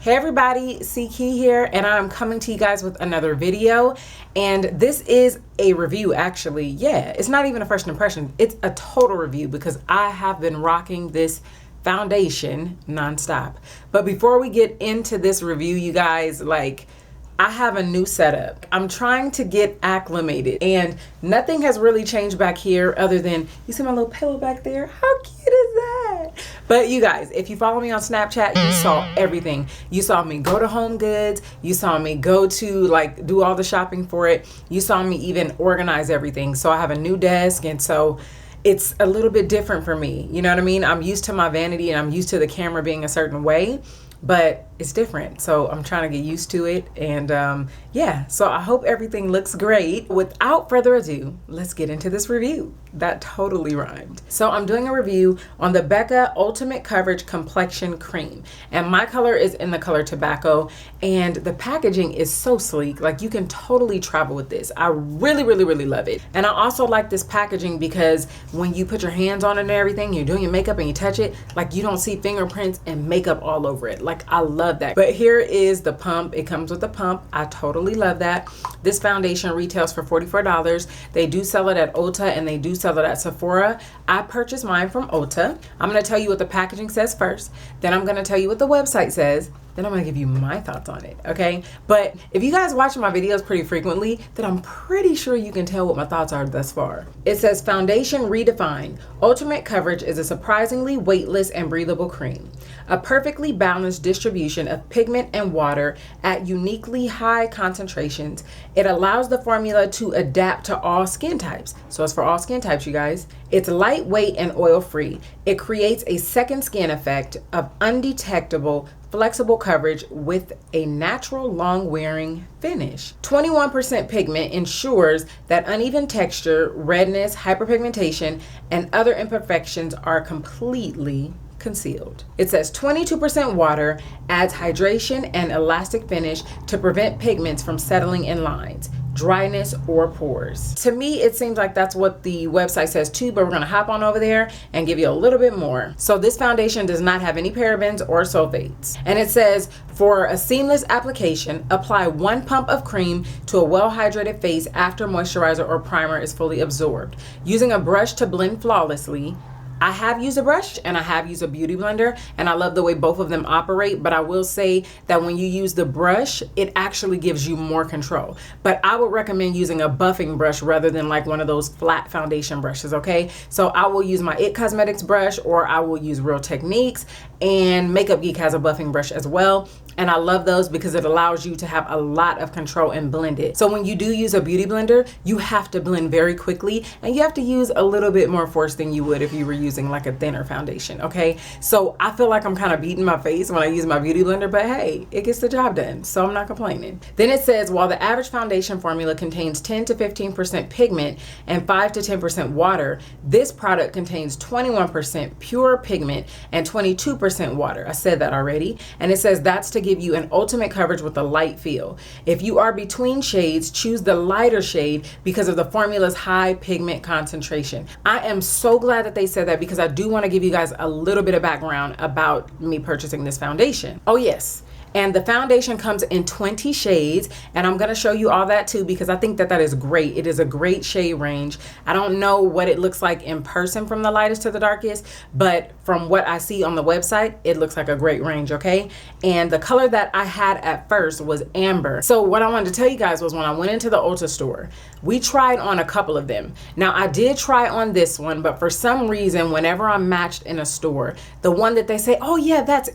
Hey everybody, C Key here, and I'm coming to you guys with another video. And this is a review, actually. Yeah, it's not even a first impression. It's a total review because I have been rocking this foundation nonstop. But before we get into this review, you guys, I have a new setup. I'm trying to get acclimated and nothing has really changed back here other than, you see my little pillow back there? How cute is that? But you guys, if you follow me on Snapchat, you saw everything. You saw me go to Home Goods. You saw me go to do all the shopping for it. You saw me even organize everything. So I have a new desk, and so it's a little bit different for me. You know what I mean? I'm used to my vanity and I'm used to the camera being a certain way, but it's different. So I'm trying to get used to it. And yeah, so I hope everything looks great. Without further ado, let's get into this review. That totally rhymed. So I'm doing a review on the Becca Ultimate Coverage Complexion Cream. And my color is in the color Tobacco. And the packaging is so sleek. Like, you can totally travel with this. I really, really, really love it. And I also like this packaging because when you put your hands on it and everything, you're doing your makeup and you touch it, like, you don't see fingerprints and makeup all over it. Like, I love that. But here is the pump. It comes with a pump. I totally love that. This foundation retails for $44. They do sell it at Ulta and they do sell it at Sephora. I purchased mine from Ulta. I'm going to tell you what the packaging says first. Then I'm going to tell you what the website says. Then I'm going to give you my thoughts on it, okay? But if you guys watch my videos pretty frequently, then I'm pretty sure you can tell what my thoughts are thus far. It says, Foundation Redefined. Ultimate Coverage is a surprisingly weightless and breathable cream. A perfectly balanced distribution of pigment and water at uniquely high concentrations. It allows the formula to adapt to all skin types. So it's for all skin types, you guys. It's lightweight and oil-free. It creates a second skin effect of undetectable, flexible coverage with a natural long-wearing finish. 21% pigment ensures that uneven texture, redness, hyperpigmentation, and other imperfections are completely concealed. It says 22% water adds hydration and elastic finish to prevent pigments from settling in lines, dryness, or pores. To me, it seems like that's what the website says too, but we're gonna hop on over there and give you a little bit more. So this foundation does not have any parabens or sulfates. And it says, for a seamless application, apply 1 pump of cream to a well-hydrated face after moisturizer or primer is fully absorbed. Using a brush to blend flawlessly. I have used a brush and I have used a beauty blender, and I love the way both of them operate, but I will say that when you use the brush, it actually gives you more control. But I would recommend using a buffing brush rather than like one of those flat foundation brushes, okay? So I will use my It Cosmetics brush, or I will use Real Techniques, and Makeup Geek has a buffing brush as well. And I love those because it allows you to have a lot of control and blend it. So when you do use a beauty blender, you have to blend very quickly, and you have to use a little bit more force than you would if you were using like a thinner foundation, okay? So I feel like I'm kind of beating my face when I use my beauty blender, but hey, it gets the job done, so I'm not complaining. Then it says, while the average foundation formula contains 10 to 15% pigment and 5 to 10% water, this product contains 21% pure pigment and 22% water. I said that already. And it says that's to give you an ultimate coverage with a light feel. If you are between shades, choose the lighter shade because of the formula's high pigment concentration. I am so glad that they said that because I do want to give you guys a little bit of background about me purchasing this foundation. Oh yes. And the foundation comes in 20 shades, and I'm going to show you all that too because I think that that is great. It is a great shade range. I don't know what it looks like in person from the lightest to the darkest, but from what I see on the website, it looks like a great range, okay? And the color that I had at first was amber. So what I wanted to tell you guys was when I went into the Ulta store, we tried on a couple of them. Now I did try on this one, but for some reason, whenever I'm matched in a store, the one that they say, oh yeah, that's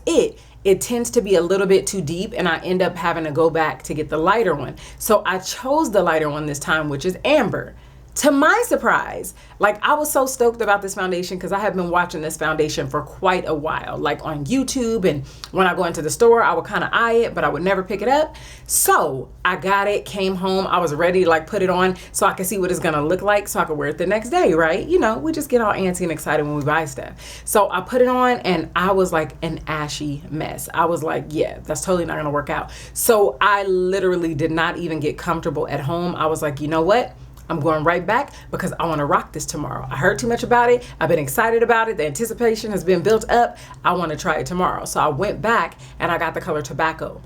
it tends to be a little bit too deep, and I end up having to go back to get the lighter one. So I chose the lighter one this time, which is amber. To my surprise, like, I was so stoked about this foundation because I have been watching this foundation for quite a while, like on YouTube, and when I go into the store, I would kind of eye it, but I would never pick it up. So I got it, came home, I was ready to like put it on so I could see what it's gonna look like so I could wear it the next day, right? You know, we just get all antsy and excited when we buy stuff. So I put it on and I was like an ashy mess. I was like, yeah, that's totally not gonna work out. So I literally did not even get comfortable at home. I was like, you know what? I'm going right back because I want to rock this tomorrow. I heard too much about it. I've been excited about it. The anticipation has been built up. I want to try it tomorrow. So I went back and I got the color Tobacco.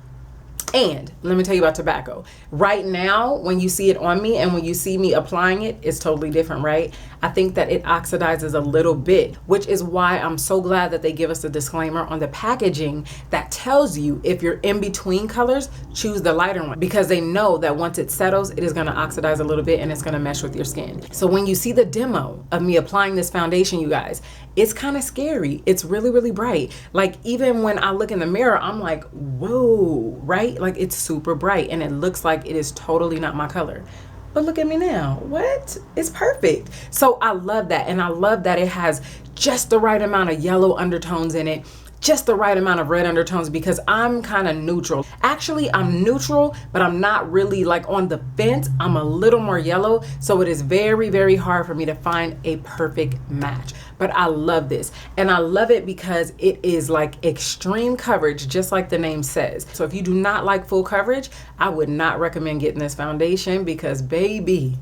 And let me tell you about Tobacco. Right now, when you see it on me and when you see me applying it, it's totally different, right? I think that it oxidizes a little bit, which is why I'm so glad that they give us a disclaimer on the packaging that tells you if you're in between colors, choose the lighter one, because they know that once it settles, it is going to oxidize a little bit and it's going to mesh with your skin. So when you see the demo of me applying this foundation, you guys, it's kind of scary. It's really, really bright. Like even when I look in the mirror, I'm like, whoa, right? Like it's super bright and it looks like it is totally not my color. But look at me now. What? It's perfect. So I love that. And I love that it has just the right amount of yellow undertones in it, just the right amount of red undertones, because I'm kind of neutral. Actually, I'm neutral, but I'm not really like on the fence. I'm a little more yellow. So it is very, very hard for me to find a perfect match. But I love this. And I love it because it is like extreme coverage, just like the name says. So if you do not like full coverage, I would not recommend getting this foundation because baby,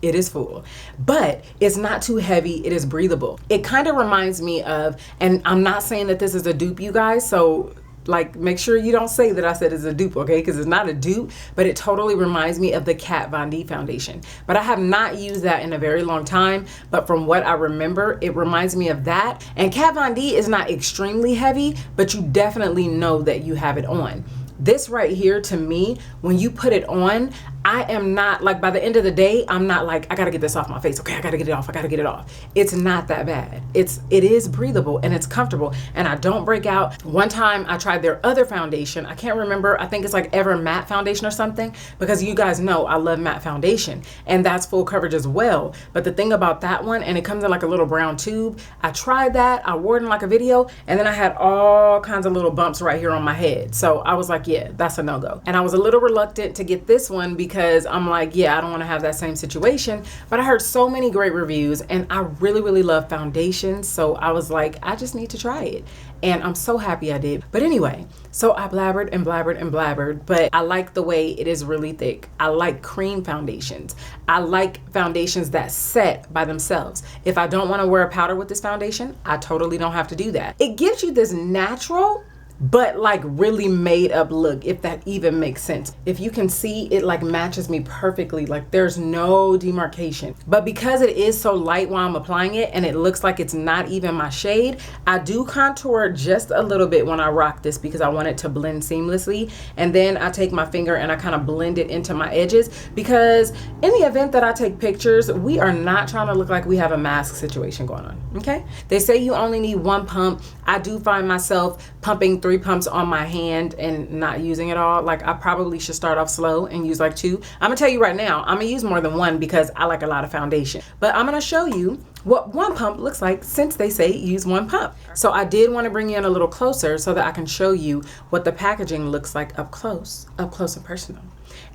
it is full, but it's not too heavy. It is breathable. It kind of reminds me of, and I'm not saying that this is a dupe, you guys. So like, make sure you don't say that I said it's a dupe, okay? Because it's not a dupe, but it totally reminds me of the Kat Von D foundation. But I have not used that in a very long time. But from what I remember, it reminds me of that. And Kat Von D is not extremely heavy, but you definitely know that you have it on. This right here, to me, when you put it on, I am not like, by the end of the day, I'm not like, I gotta get this off my face. Okay, I gotta get it off. I gotta get it off. It's not that bad. It is breathable and it's comfortable and I don't break out. One time I tried their other foundation. I can't remember. I think it's like Ever Matte Foundation or something, because you guys know I love matte foundation and that's full coverage as well. But the thing about that one, and it comes in like a little brown tube. I tried that. I wore it in like a video and then I had all kinds of little bumps right here on my head. So I was like, yeah, that's a no-go. And I was a little reluctant to get this one because I'm like, yeah, I don't want to have that same situation. But I heard so many great reviews and I really, really love foundations. So I was like, I just need to try it. And I'm so happy I did. But anyway, so I blabbered and blabbered and blabbered, but I like the way it is really thick. I like cream foundations. I like foundations that set by themselves. If I don't want to wear a powder with this foundation, I totally don't have to do that. It gives you this natural, but like really made up look, if that even makes sense. If you can see, it like matches me perfectly. Like there's no demarcation. But because it is so light while I'm applying it and it looks like it's not even my shade, I do contour just a little bit when I rock this because I want it to blend seamlessly. And then I take my finger and I kind of blend it into my edges, because in the event that I take pictures, we are not trying to look like we have a mask situation going on, okay? They say you only need one pump. I do find myself pumping 3 pumps on my hand and not using it all. Like I probably should start off slow and use like 2. I'm gonna tell you right now, I'm gonna use more than 1 because I like a lot of foundation. But I'm gonna show you what 1 pump looks like, since they say use 1 pump. So I did want to bring you in a little closer so that I can show you what the packaging looks like up close and personal.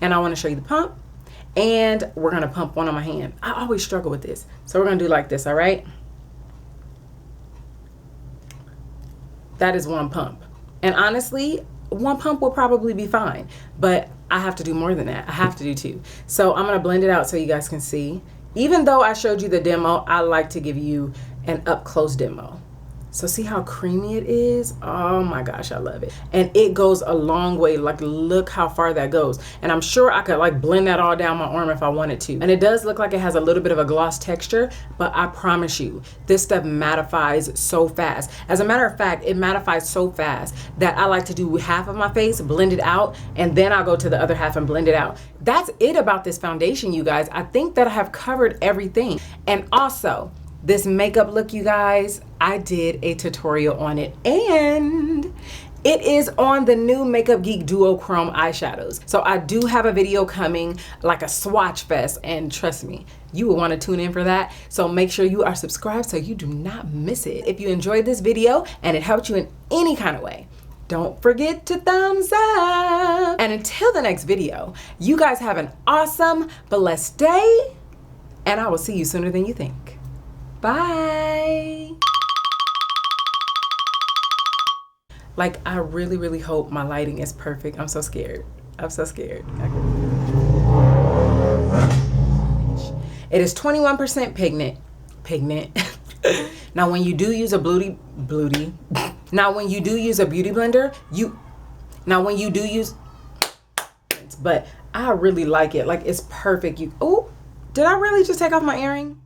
And I want to show you the pump, and we're gonna pump one on my hand. I always struggle with this. So we're gonna do like this, all right? That is 1 pump. And honestly, 1 pump will probably be fine, but I have to do more than that. I have to do 2. So I'm gonna blend it out so you guys can see. Even though I showed you the demo, I like to give you an up close demo. So see how creamy it is? Oh my gosh, I love it. And it goes a long way. Like look how far that goes. And I'm sure I could like blend that all down my arm if I wanted to. And it does look like it has a little bit of a gloss texture, but I promise you, this stuff mattifies so fast. As a matter of fact, it mattifies so fast that I like to do half of my face, blend it out, and then I'll go to the other half and blend it out. That's it about this foundation, you guys. I think that I have covered everything. And also, this makeup look, you guys, I did a tutorial on it, and it is on the new Makeup Geek Duochrome eyeshadows. So I do have a video coming, like a swatch fest, and trust me, you will want to tune in for that. So make sure you are subscribed so you do not miss it. If you enjoyed this video and it helped you in any kind of way, don't forget to thumbs up. And until the next video, you guys have an awesome, blessed day, and I will see you sooner than you think. Bye. Like, I really, really hope my lighting is perfect. I'm so scared. I'm so scared. It is 21% pigment. Now, when you do use a beauty blender, but I really like it. Like, it's perfect. Oh, did I really just take off my earring?